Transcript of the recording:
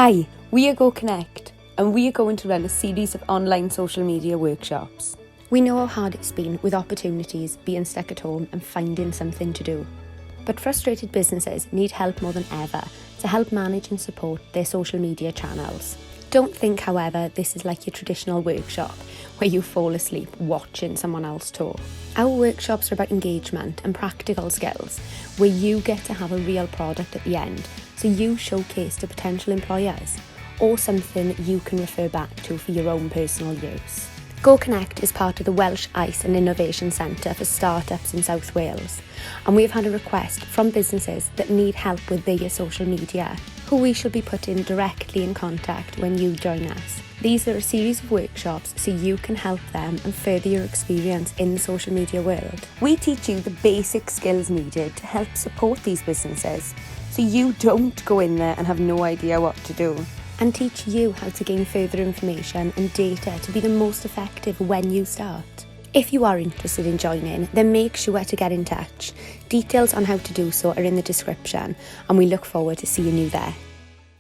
Hi, we are GoConnect, and we are going to run a series of online social media workshops. We know how hard it's been with opportunities being stuck at home and finding something to do. But frustrated businesses need help more than ever to help manage and support their social media channels. Don't think, however, this is like your traditional workshop where you fall asleep watching someone else talk. Our workshops are about engagement and practical skills where you get to have a real product at the end, so you showcase to potential employers or something you can refer back to for your own personal use. GoConnect is part of the Welsh Ice and Innovation Centre for Startups in South Wales, and we've had a request from businesses that need help with their social media, who we shall be putting directly in contact when you join us. These are a series of workshops so you can help them and further your experience in the social media world. We teach you the basic skills needed to help support these businesses, so you don't go in there and have no idea what to do, and teach you how to gain further information and data to be the most effective when you start. If you are interested in joining, then make sure to get in touch. Details on how to do so are in the description, and we look forward to seeing you there.